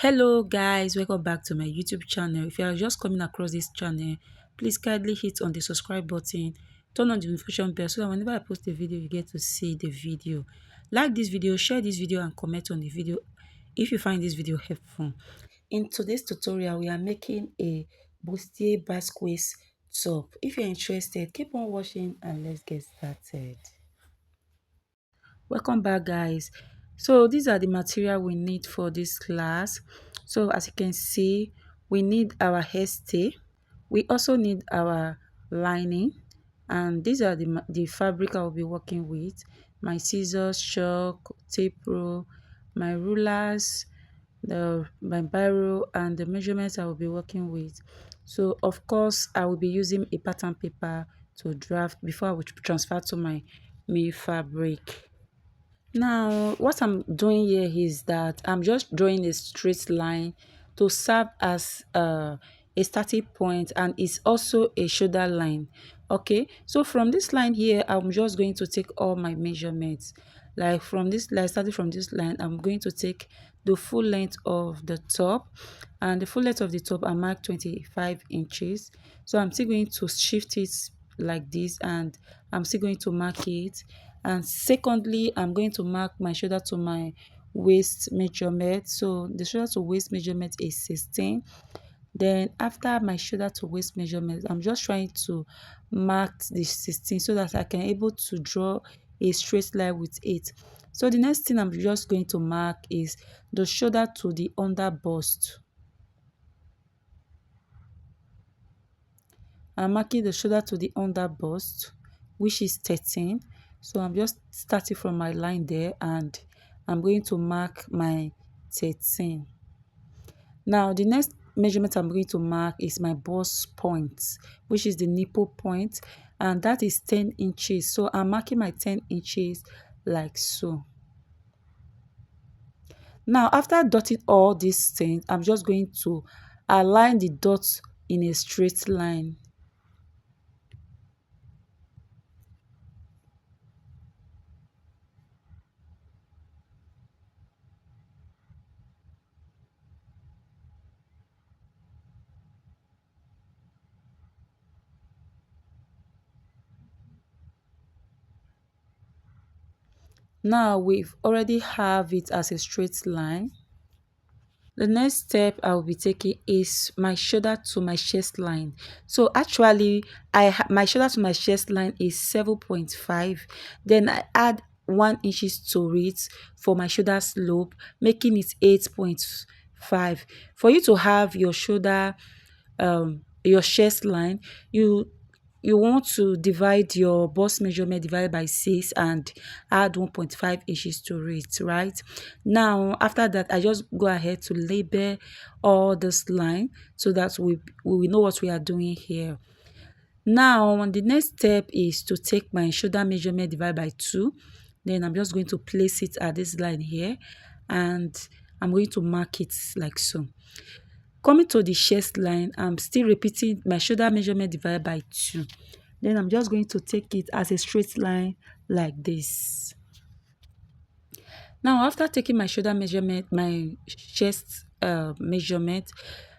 Hello guys, welcome back to my YouTube channel. If you are just coming across this channel, please kindly hit on the subscribe button, turn on the notification bell so that whenever I post a video you get to see the video. Like this video, share this video and comment on the video if you find this video helpful. In today's tutorial we are making a Bustier Basque waist top. If you're interested, keep on watching and let's get started. Welcome back guys. So these are the material we need for this class. So as you can see, we need our hairstay, we also need our lining, and these are the fabric I will be working with: my scissors, chalk, tape roll, my rulers, my biro, and the measurements I will be working with. So of course I will be using a pattern paper to draft before I will transfer to my main fabric. Now, what I'm doing here is that I'm just drawing a straight line to serve as a starting point, and it's also a shoulder line. Okay, so from this line here, I'm just going to take all my measurements. Like from this line, starting from this line, I'm going to take the full length of the top, and the full length of the top I mark 25 inches. So I'm still going to shift it like this, and I'm still going to mark it. And secondly, I'm going to mark my shoulder to my waist measurement. So the shoulder to waist measurement is 16. Then after my shoulder to waist measurement, I'm just trying to mark the 16 so that I can able to draw a straight line with it. So the next thing I'm just going to mark is the shoulder to the under bust. I'm marking the shoulder to the under bust, which is 13. So I'm just starting from my line there, and I'm going to mark my 13. Now the next measurement I'm going to mark is my bust point, which is the nipple point, and that is 10 inches. So I'm marking my 10 inches like so. Now after dotting all these things, I'm just going to align the dots in a straight line. Now we've already have it as a straight line. The next step I will be taking is my shoulder to my chest line. So actually my shoulder to my chest line is 7.5. Then I add 1 inches to it for my shoulder slope, making it 8.5. For you to have your shoulder your chest line, you want to divide your bust measurement divided by 6 and add 1.5 inches to it. Right now, after that, I just go ahead to label all this line so that we will know what we are doing here. Now the next step is to take my shoulder measurement divided by 2. Then I'm just going to place it at this line here, and I'm going to mark it like so. Coming to the chest line, I'm still repeating my shoulder measurement divided by 2. Then I'm just going to take it as a straight line like this. Now after taking my shoulder measurement, my chest measurement,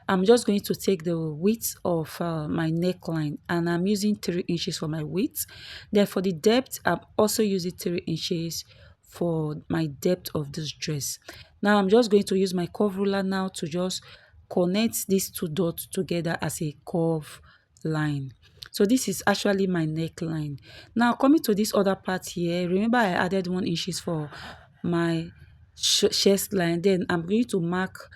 I'm just going to take the width of my neckline, and I'm using 3 inches for my width. Then for the depth, I'm also using 3 inches for my depth of this dress. Now I'm just going to use my curve ruler now to just connect these two dots together as a curve line. So this is actually my neckline. Now coming to this other part here, remember I added 1 inches for my chest line. Then I'm going to mark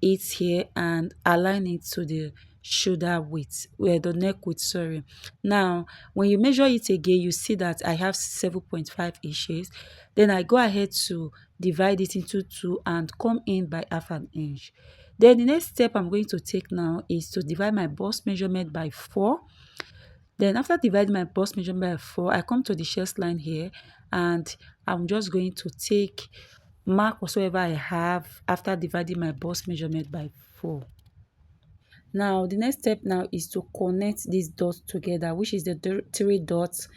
it here and align it to the shoulder width, where the neck width, sorry. Now when you measure it again, you see that I have 7.5 inches. Then I go ahead to divide it into 2 and come in by half an inch. Then the next step I'm going to take now is to divide my bust measurement by 4. Then after dividing my bust measurement by 4, I come to the chest line here, and I'm just going to mark whatsoever I have after dividing my bust measurement by 4. Now the next step now is to connect these dots together, which is the 3 dots,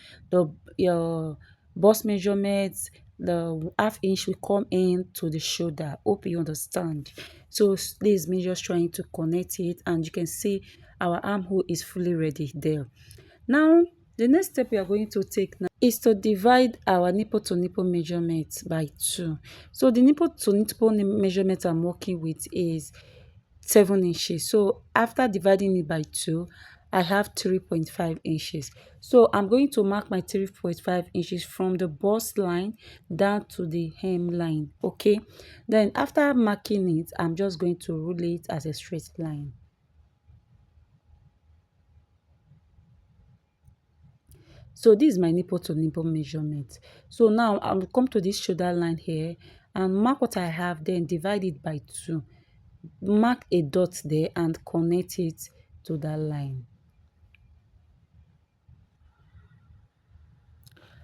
your bust measurements, the half inch will come in to the shoulder. Hope you understand. So this is me just trying to connect it, and you can see our armhole is fully ready there. Now the next step we are going to take now is to divide our nipple to nipple measurement by 2. So the nipple to nipple measurement I'm working with is 7 inches. So after dividing it by 2, I have 3.5 inches. So I'm going to mark my 3.5 inches from the bust line down to the hem line. Okay, then after marking it, I'm just going to rule it as a straight line. So this is my nipple to nipple measurement. So now I'll come to this shoulder line here and mark what I have, then divide it by 2. Mark a dot there and connect it to that line.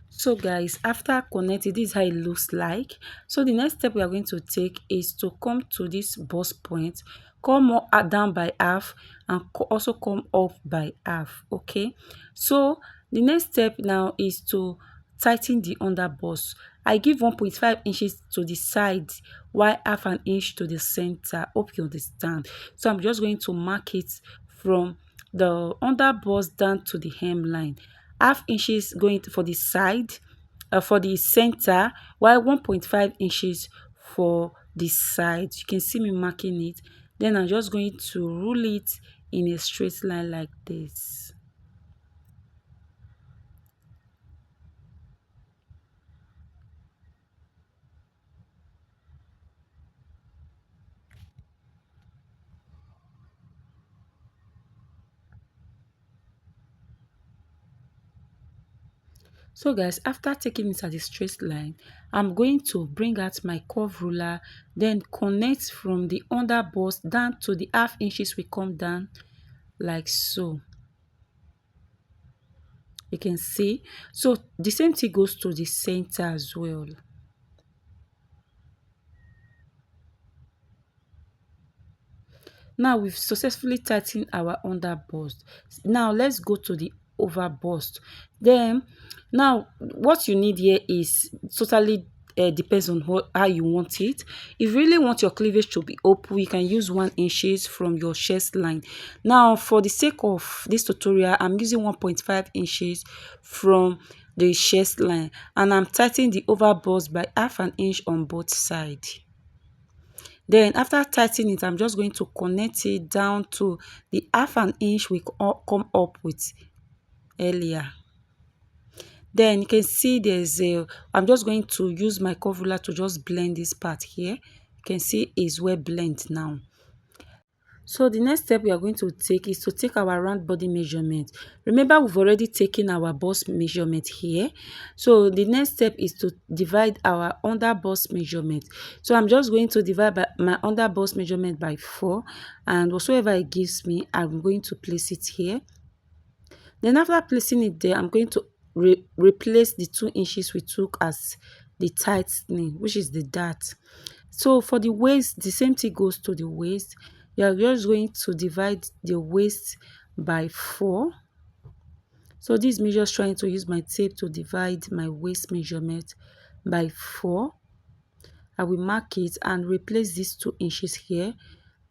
So guys, after connecting, this is how it looks like. So the next step we are going to take is to come to this bust point, come down by half, and also come up by half. Okay, so the next step now is to tighten the under bust. I give 1.5 inches to the side while half an inch to the center. Hope you understand. So I'm just going to mark it from the under bust down to the hemline. Half inches going for the side, for the center, while 1.5 inches for the side. You can see me marking it. Then I'm just going to rule it in a straight line like this. So guys, after taking it as a straight line, I'm going to bring out my curve ruler, then connect from the under bust down to the half inches we come down like so. You can see. So the same thing goes to the center as well. Now we've successfully tightened our under bust. Now let's go to the over bust. Then now what you need here is totally depends on how you want it. If you really want your cleavage to be open, you can use 1 inches from your chest line. Now for the sake of this tutorial, I'm using 1.5 inches from the chest line, and I'm tightening the over bust by half an inch on both sides. Then after tightening it, I'm just going to connect it down to the half an inch we come up with earlier. Then you can see I'm just going to use my curve ruler to just blend this part here. You can see it's well blend now. So the next step we are going to take is to take our round body measurement. Remember, we've already taken our bust measurement here. So the next step is to divide our under bust measurement. So I'm just going to divide by my under bust measurement by 4, and whatsoever it gives me, I'm going to place it here. Then after placing it there, I'm going to replace the 2 inches we took as the tightening, which is the dart. So for the waist, the same thing goes to the waist. You are just going to divide the waist by 4. So this is me just trying to use my tape to divide my waist measurement by 4. I will mark it and replace these 2 inches here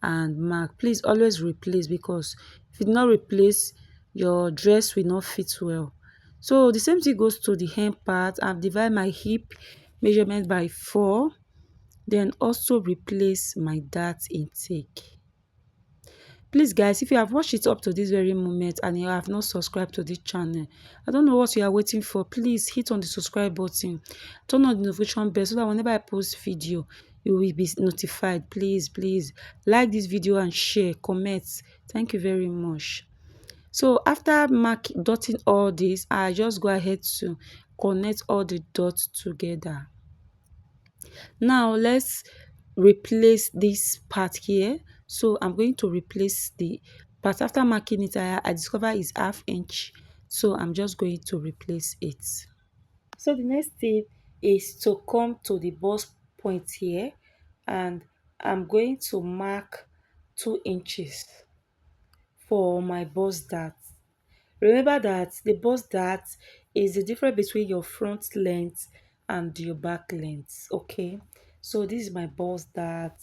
and mark. Please always replace, because if you do not replace, your dress will not fit well. So the same thing goes to the hem part. I've divided my hip measurement by 4. Then also replace my dart intake. Please guys, if you have watched it up to this very moment and you have not subscribed to this channel, I don't know what you are waiting for. Please hit on the subscribe button, turn on the notification bell so that whenever I post video, you will be notified. Please like this video and share, comment. Thank you very much. So after dotting all this, I just go ahead to connect all the dots together. Now let's replace this part here. So I'm going to replace the part. After marking it, I discover it's half inch, so I'm just going to replace it. So the next step is to come to the bust point here, and I'm going to mark 2 inches for my bust dart. Remember that the bust dart is the difference between your front length and your back length. Okay, so this is my bust dart,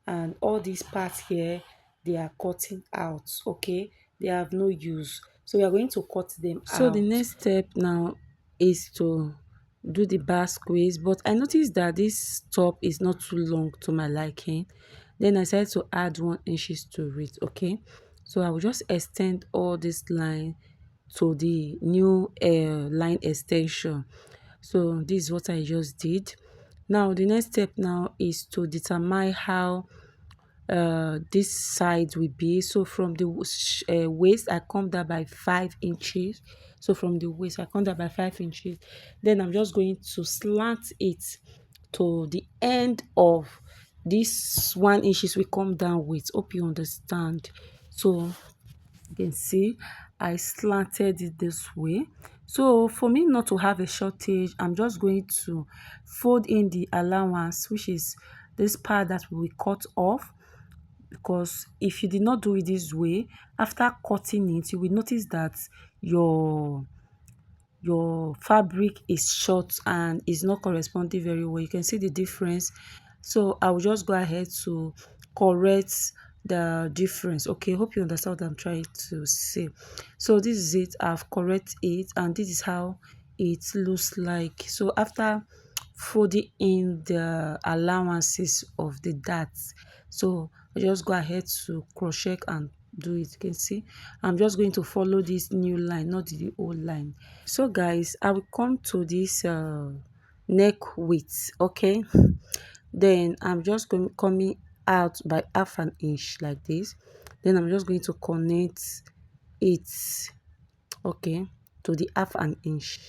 and all these parts here, they are cutting out. Okay, they have no use, so we are going to cut them so the out. next step now is to do the Basque waist, but I noticed that this top is not too long to my liking. Then I decided to add 1 inches to it. Okay, so I will just extend all this line to the new line extension. So this is what I just did. Now the next step now is to determine how this side will be. So from the waist, I come down by 5 inches. So from the waist, I come down by 5 inches. Then I'm just going to slant it to the end of this 1 inches we come down with. Hope you understand. So you can see I slanted it this way. So for me not to have a shortage, I'm just going to fold in the allowance, which is this part that we cut off, because if you did not do it this way, after cutting it, you will notice that your fabric is short and is not corresponding very well. You can see the difference. So I will just go ahead to correct the difference. Okay, hope you understand what I'm trying to say. So this is it. I've correct it, and this is how it looks like. So after folding in the allowances of the darts, so I just go ahead to crochet and do it. You can see I'm just going to follow this new line, not the old line. So guys, I will come to this neck width. Okay, then I'm just going coming out by half an inch like this. Then I'm just going to connect it, okay, to the half an inch.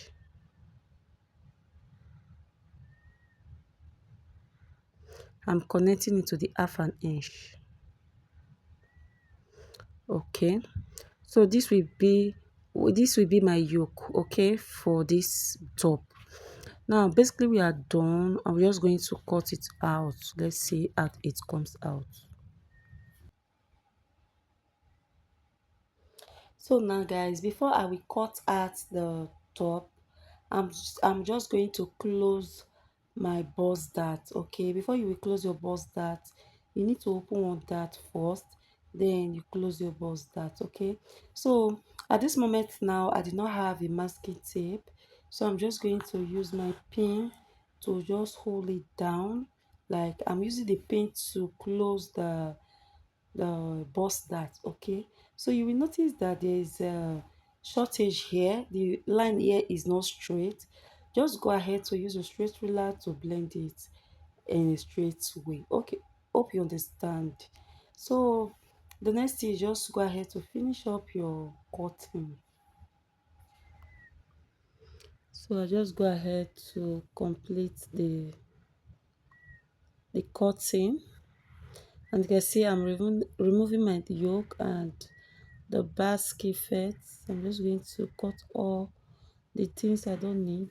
I'm connecting it to the half an inch. Okay, so this will be my yoke, okay, for this top. Now basically we are done. I'm just going to cut it out. Let's see how it comes out. So now guys, before I will cut out the top, I'm just going to close my bust dart. Okay, before you will close your bust dart, you need to open one dart first, then you close your bust dart. Okay, so at this moment now I did not have a masking tape, so I'm just going to use my pin to just hold it down. Like I'm using the pin to close the bust dart. Okay, so you will notice that there is a shortage here. The line here is not straight. Just go ahead to use a straight ruler to blend it in a straight way. Okay, hope you understand. So the next thing is just go ahead to finish up your cutting. So I just go ahead to complete the cutting, and you can see I'm removing my yoke and the basque effects. I'm just going to cut all the things I don't need.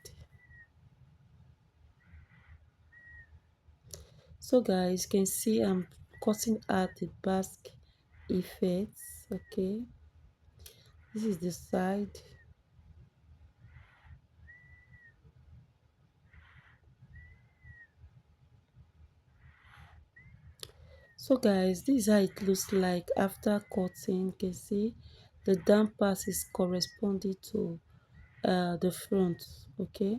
So guys, you can see I'm cutting out the basque effects. Okay, this is the side. So guys, this is how it looks like after cutting. You can see the down part is corresponding to the front. Okay,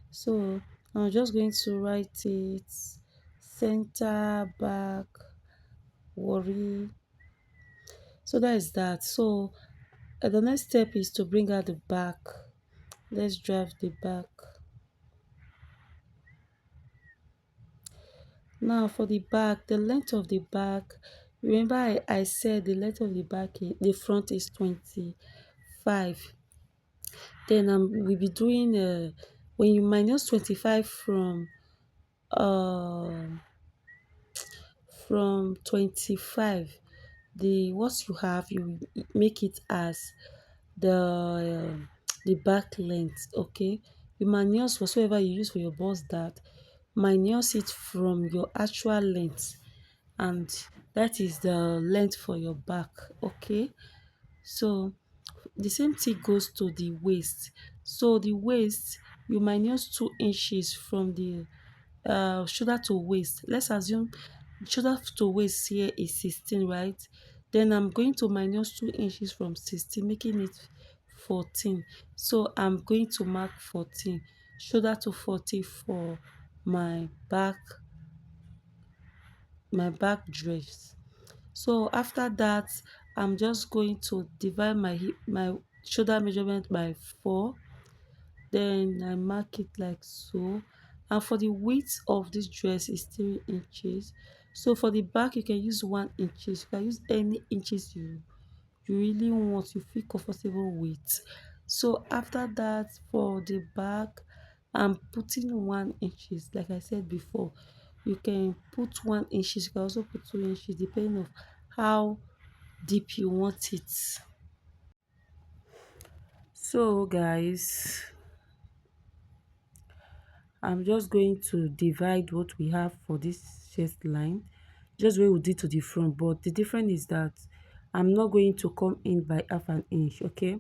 so I'm just going to write it center, back, worry. So that is that. So the next step is to bring out the back. Let's drive the back. Now for the back, the length of the back, remember I said the length of the back, the front is 25. Then we'll be doing, when you minus 25 uh, from 25, the what you have, you make it as the back length. Okay, you minus whatsoever you use for your bust dart, minus it from your actual length, and that is the length for your back. Okay, so the same thing goes to the waist. So the waist, you minus 2 inches from the shoulder to waist. Let's assume shoulder to waist here is 16, right? Then I'm going to minus 2 inches from 16, making it 14. So I'm going to mark 14, shoulder to 40 for my back dress. So after that, I'm just going to divide my shoulder measurement by 4. Then I mark it like so. And for the width of this dress is 3 inches. So for the back, you can use 1 inches. You can use any inches you really want, you feel comfortable with. So after that, for the back, I'm putting 1 inches. Like I said before, you can put 1 inches. You can also put 2 inches, depending on how deep you want it. So guys, I'm just going to divide what we have for this chest line, just where we did to the front. But the difference is that I'm not going to come in by half an inch. Okay,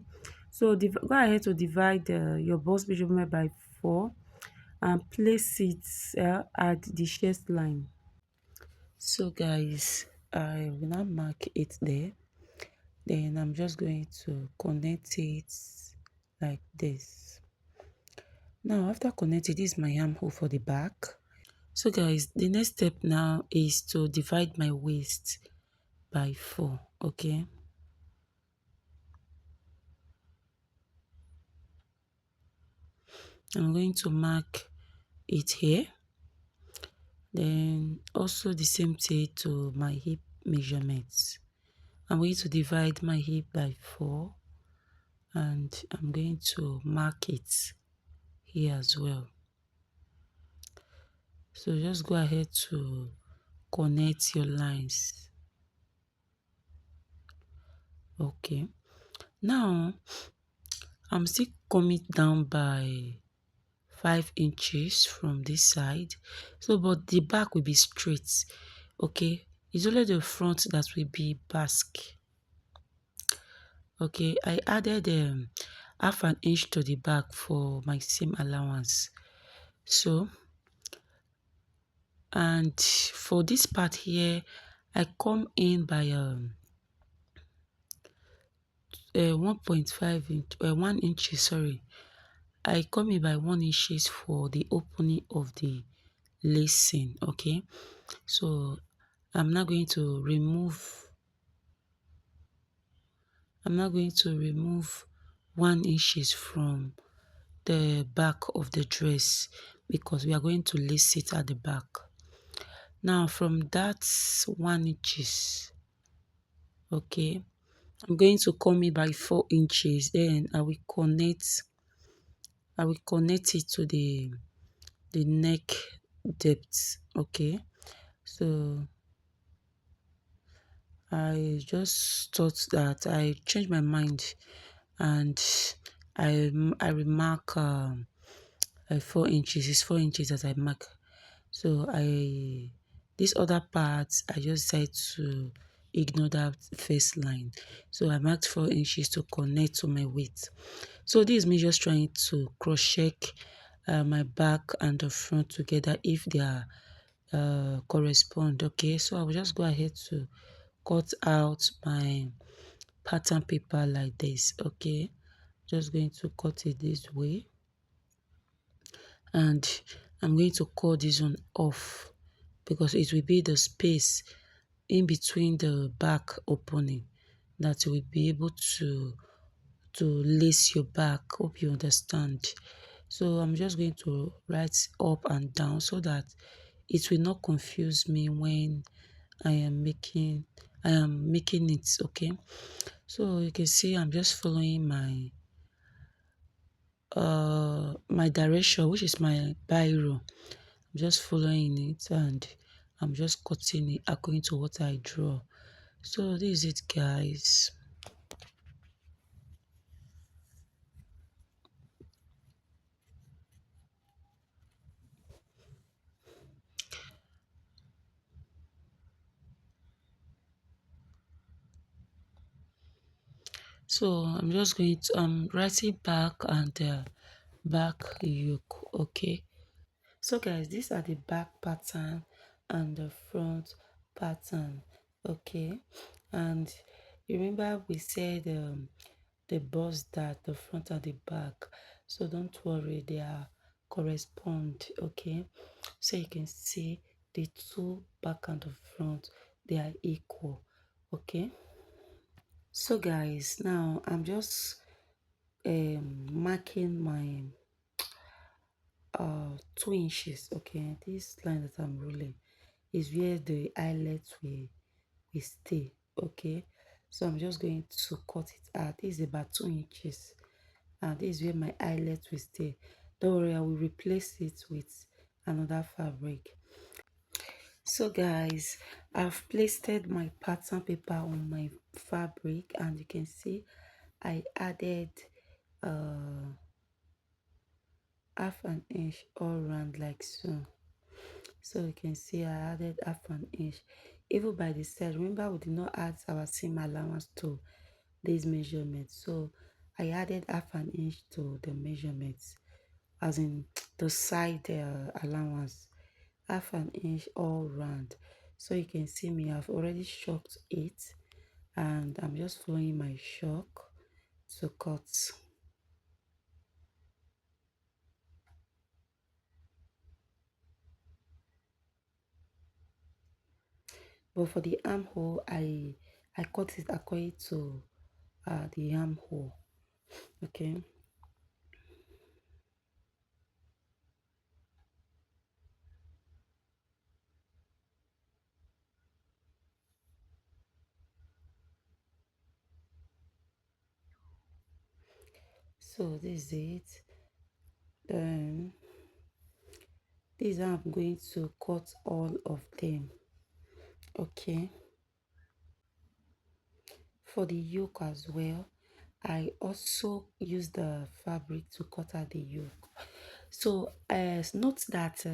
so go ahead to divide your bust measurement by 4 and place it at the chest line. So guys, I will now mark it there. Then I'm just going to connect it like this. Now after connecting, this is my armhole for the back. So guys, the next step now is to divide my waist by 4. Okay, I'm going to mark it here. Then also the same thing to my hip measurements. I'm going to divide my hip by 4 and I'm going to mark it here as well. So just go ahead to connect your lines. Okay, now I'm still coming down by 5 inches from this side. So but the back will be straight. Okay, it's only the front that will be basque. Okay, I added half an inch to the back for my seam allowance. So, and for this part here, I come in by 1.5 inch 1 inch, sorry. I come in by 1 inches for the opening of the lacing. Okay, so I'm not going to remove 1 inches from the back of the dress because we are going to lace it at the back. Now from that 1 inches, okay, I'm going to come in by 4 inches. Then I will connect it to the neck depth. Okay, so I just thought that I changed my mind and I remark 4 inches. It's 4 inches that I mark. So this other part I just decided to ignore that first line. So I marked 4 inches to connect to my weight. So this is me just trying to cross check my back and the front together if they are correspond. Okay, so I will just go ahead to cut out my pattern paper like this. Okay, just going to cut it this way and I'm going to cut this one off because it will be the space in between the back opening that you will be able to lace your back. Hope you understand. So I'm just going to write up and down so that it will not confuse me when I am making it. Okay, so you can see I'm just following my direction, which is my biro. I'm just following it and I'm just cutting it according to what I draw. So this is it, guys. So I'm just going to writing back and back yoke. Okay, so guys, these are the back pattern and the front pattern. Okay, and remember we said the bust that the front and the back, so don't worry, they are correspond. Okay, so you can see the two back and the front, they are equal. Okay, so guys, now I'm just marking my 2 inches. Okay, this line that I'm ruling is where the eyelet will stay. Okay, so I'm just going to cut it out. This is about 2 inches, and this is where my eyelet will stay. Don't worry, I will replace it with another fabric. So guys, I've pasted my pattern paper on my fabric, and you can see I added uh half an inch all round like so. So you can see I added half an inch even by the side. Remember, we did not add our seam allowance to this measurement, so I added half an inch to the measurements, as in the side allowance, half an inch all round. So you can see me, I've already shocked it, and I'm just following my shock to cut. But for the armhole, I cut it according to the armhole. Okay, so this is it. Then this is how I'm going to cut all of them. Okay, for the yoke as well, I also use the fabric to cut out the yoke. So note that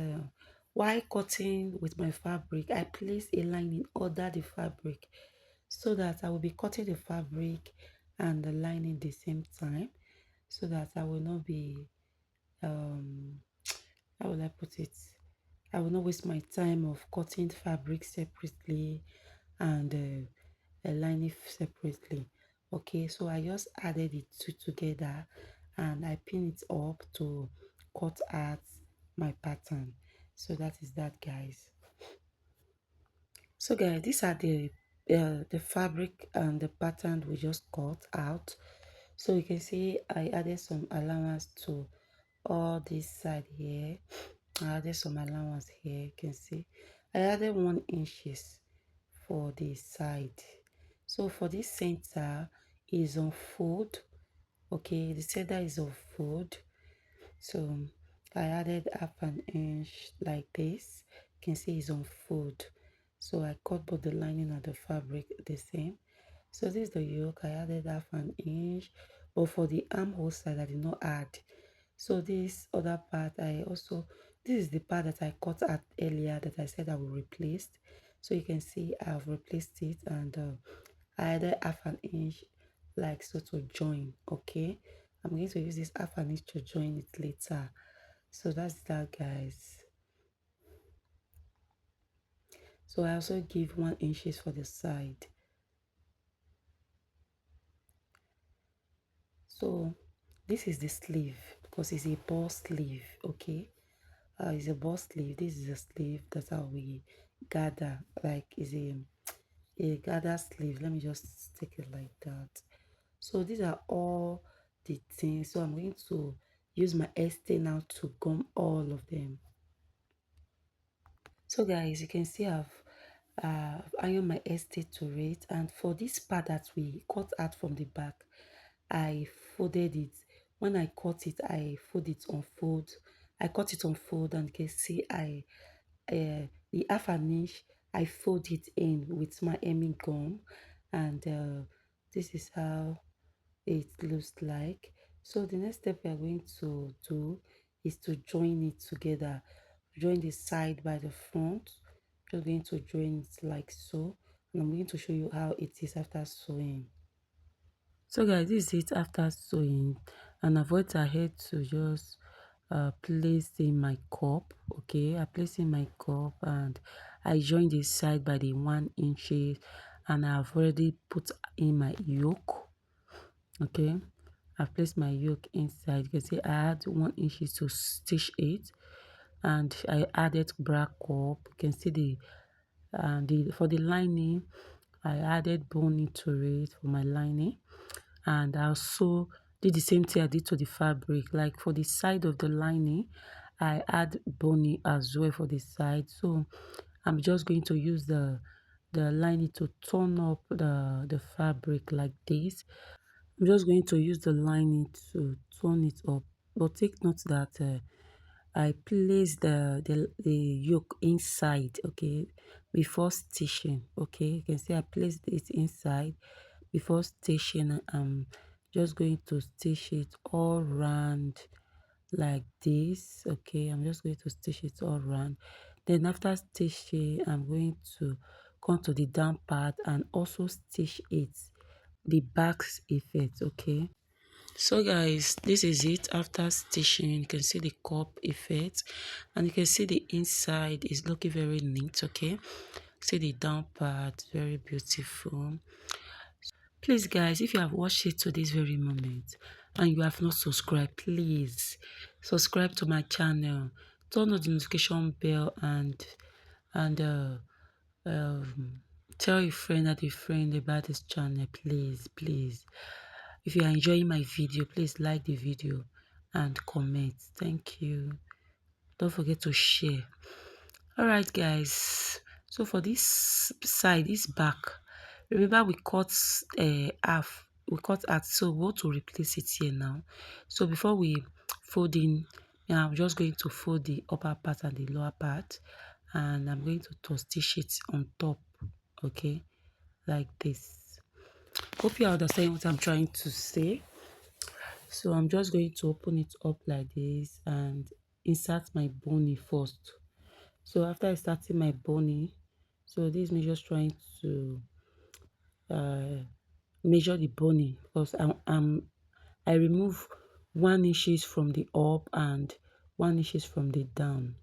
while cutting with my fabric, I place a lining under the fabric, so that I will be cutting the fabric and the lining the same time, so that I will not be um how will I put it? I will not waste my time of cutting fabric separately and lining separately. Okay, so I just added the two together, and I pin it up to cut out my pattern. So that is that, guys. So guys, these are the fabric and the pattern we just cut out. So you can see I added some allowance to all this side here. I added some allowance here. You can see I added 1 inches for the side. So for this center is on fold. Okay, the center is on fold. So I added half an inch like this. You can see it's on fold. So I cut both the lining and the fabric the same. So this is the yoke. I added half an inch, but for the armhole side I did not add. So this other part, this is the part that I cut out earlier that I said I will replace. So you can see I've replaced it, and I added half an inch like so to join. Okay, I'm going to use this half an inch to join it later. So that's that, guys. So I also give 1 inches for the side. So this is the sleeve, because it's a ball sleeve. Okay, it's a ball sleeve. This is a sleeve that I will gather, like is a gather sleeve. Let me just take it like that. So these are all the things. So I'm going to use my stay now to gum all of them. So guys, you can see I've ironed my stay to it, and for this part that we cut out from the back, I folded it. When I cut it, I fold it on fold. I cut it on fold, and you can see the half an inch I fold it in with my hemming gum, and this is how it looks like. So the next step we are going to do is to join it together. Join the side by the front. Just going to join it like so, and I'm going to show you how it is after sewing. So guys, this is it after sewing, and I've went ahead to just place in my cup. Okay, I place in my cup and I join the side by the 1 inches, and I've already put in my yoke. Okay, I've placed my yoke inside. You can see I add 1 inches to stitch it, and I added bra cup. You can see the for the lining, I added bone into it for my lining, and I also did the same thing I did to the fabric. Like for the side of the lining, I add bony as well for the side. So I'm just going to use the lining to turn up the fabric like this. I'm just going to use the lining to turn it up, but take note that I place the yoke inside, okay, before stitching. Okay, you can see I placed it inside before stitching. I'm just going to stitch it all round like this. Okay, I'm just going to stitch it all round. Then after stitching, I'm going to come to the down part and also stitch it the back effect. Okay, so guys, this is it after stitching. You can see the cup effect, and you can see the inside is looking very neat. Okay, see the down part, very beautiful. Please guys, if you have watched it to this very moment and you have not subscribed, please subscribe to my channel, turn on the notification bell, and um, tell a friend that a friend about this channel. Please, if you are enjoying my video, please like the video and comment. Thank you. Don't forget to share. All right guys, so for this side, this back, remember we cut half, we cut out, so we want to replace it here now. So before we fold in, I'm just going to fold the upper part and the lower part, and I'm going to stitch it on top. Okay, like this. Hope you understand what I'm trying to say. So I'm just going to open it up like this and insert my bony first. So after I started my bony, so this is me just trying to measure the bony, because I remove 1 inches from the up and 1 inches from the down.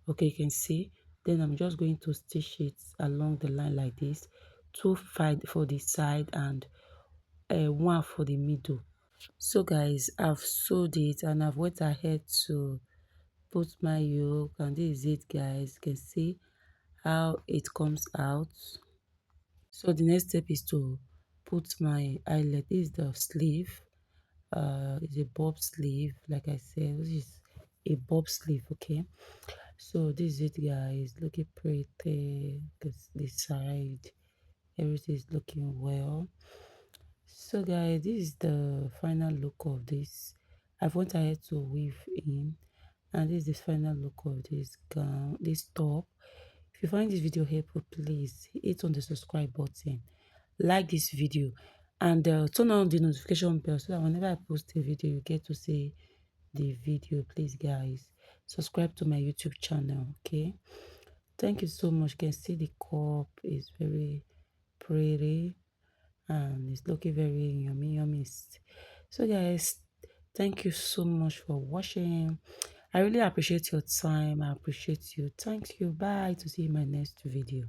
Okay, you can see. Then I'm just going to stitch it along the line like this, 2 for the side and 1 for the middle. So guys, I've sewed it and I've went ahead to put my yoke, and this is it guys. You can see how it comes out. So the next step is to put my eyelet. This is the sleeve. It's a bob sleeve, like I said. This is a bob sleeve. Okay, so this is it guys, looking pretty. This side, everything is looking well. So guys, this is the final look of this. I've went ahead to weave in, and this is the final look of this gown, this top. If you find this video helpful, please hit on the subscribe button, like this video, and turn on the notification bell so that whenever I post a video, you get to see the video. Please guys, subscribe to my YouTube channel. Okay, thank you so much. You can see the cup is very pretty and it's looking very yummy. So guys, thank you so much for watching. I really appreciate your time. I appreciate you. Thank you. Bye. To see you in my next video.